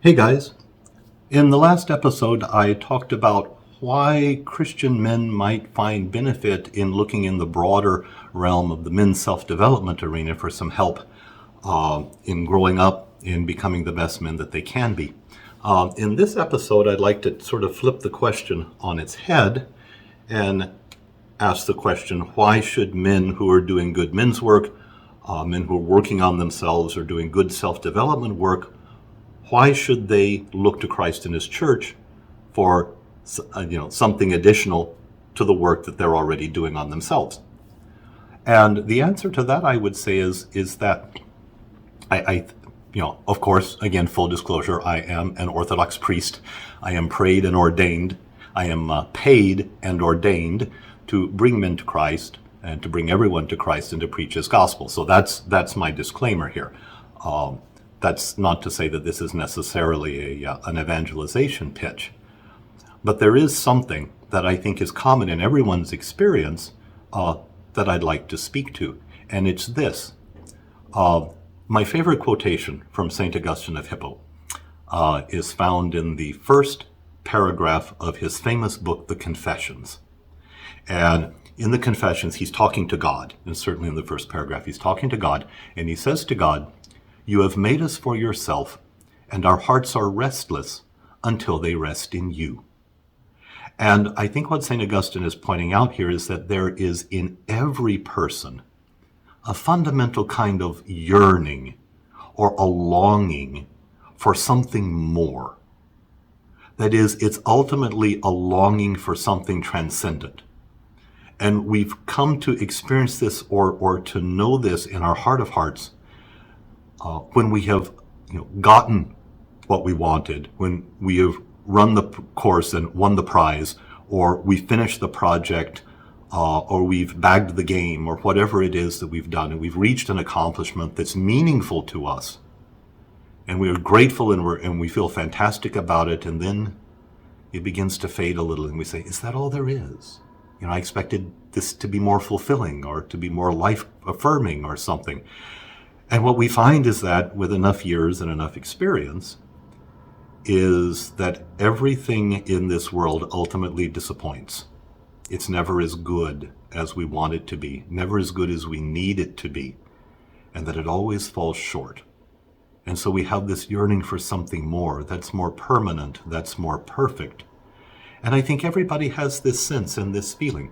Hey guys, in the last episode I talked about why Christian men might find benefit in looking in the broader realm of the men's self-development arena for some help in growing up, in becoming the best men that they can be. In this episode I'd like to sort of flip the question on its head and ask the question, why should men who are doing good men's work, men who are working on themselves or doing good self-development work, why should they look to Christ and His church for something additional to the work that they're already doing on themselves? And the answer to that, I would say, is that of course, again, full disclosure, I am an Orthodox priest. I am prayed and ordained. I am paid and ordained to bring men to Christ and to bring everyone to Christ and to preach His gospel. So that's my disclaimer here. That's not to say that this is necessarily an evangelization pitch, but there is something that I think is common in everyone's experience that I'd like to speak to, and it's this. My favorite quotation from St. Augustine of Hippo is found in the first paragraph of his famous book, The Confessions. And in the Confessions, he's talking to God, and certainly in the first paragraph, he's talking to God, and he says to God, "You have made us for yourself, and our hearts are restless until they rest in you." And I think what St. Augustine is pointing out here is that there is in every person a fundamental kind of yearning or a longing for something more. That is, it's ultimately a longing for something transcendent. And we've come to experience this or to know this in our heart of hearts when we have gotten what we wanted, when we have run the course and won the prize, or we finished the project, or we've bagged the game, or whatever it is that we've done, and we've reached an accomplishment that's meaningful to us, and we are grateful and we feel fantastic about it, and then it begins to fade a little, and we say, is that all there is? I expected this to be more fulfilling or to be more life-affirming or something. And what we find is that with enough years and enough experience is that everything in this world ultimately disappoints. It's never as good as we want it to be, never as good as we need it to be, and that it always falls short. And so we have this yearning for something more that's more permanent, that's more perfect. And I think everybody has this sense and this feeling.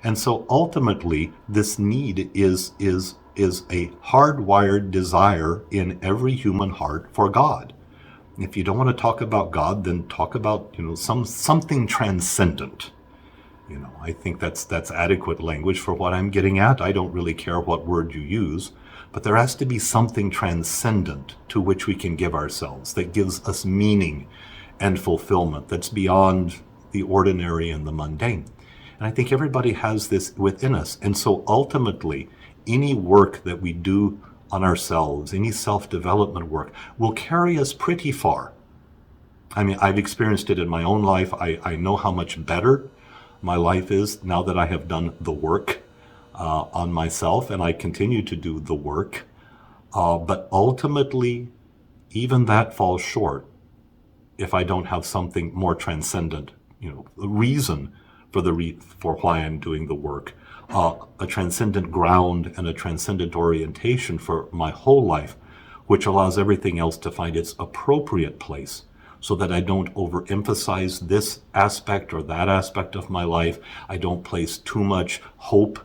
And so ultimately, this need is a hardwired desire in every human heart for God. If you don't want to talk about God, then talk about something transcendent. I think that's adequate language for what I'm getting at. I don't really care what word you use, but there has to be something transcendent to which we can give ourselves, that gives us meaning and fulfillment, that's beyond the ordinary and the mundane. And I think everybody has this within us. And so ultimately, any work that we do on ourselves, any self-development work, will carry us pretty far. I mean, I've experienced it in my own life. I know how much better my life is now that I have done the work on myself, and I continue to do the work. But ultimately, even that falls short if I don't have something more transcendent, a reason for why I'm doing the work, a transcendent ground and a transcendent orientation for my whole life, which allows everything else to find its appropriate place, so that I don't overemphasize this aspect or that aspect of my life. I don't place too much hope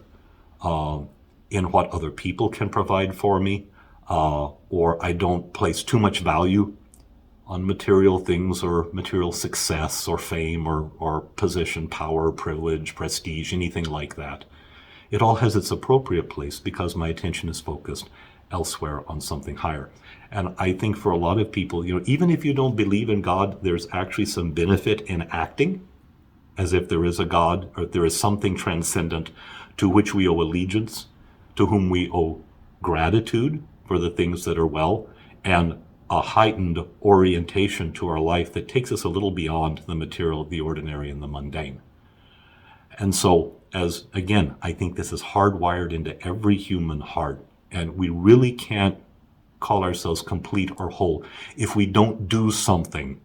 in what other people can provide for me, or I don't place too much value on material things or material success or fame or position, power, privilege, prestige, anything like that. It all has its appropriate place because my attention is focused elsewhere on something higher. And I think for a lot of people, even if you don't believe in God, there's actually some benefit in acting as if there is a God, or there is something transcendent to which we owe allegiance, to whom we owe gratitude for the things that are well, and a heightened orientation to our life that takes us a little beyond the material, the ordinary, and the mundane. And so, I think this is hardwired into every human heart, and we really can't call ourselves complete or whole if we don't do something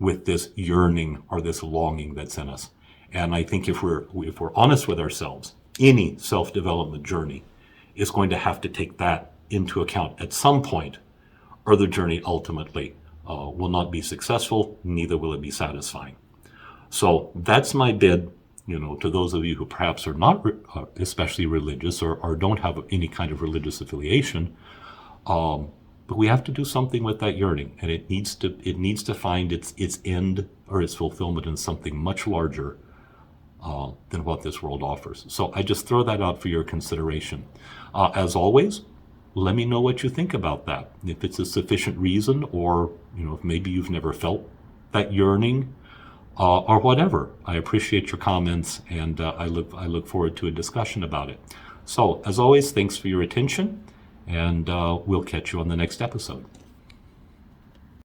with this yearning or this longing that's in us. And I think if we're honest with ourselves, any self-development journey is going to have to take that into account at some point, or the journey ultimately will not be successful, neither will it be satisfying. So that's my bid, to those of you who perhaps are not especially religious or don't have any kind of religious affiliation. But we have to do something with that yearning, and it needs to find its end or its fulfillment in something much larger than what this world offers. So I just throw that out for your consideration. As always, let me know what you think about that. If it's a sufficient reason, or if maybe you've never felt that yearning, or whatever. I appreciate your comments, and I look forward to a discussion about it. So as always, thanks for your attention. And we'll catch you on the next episode.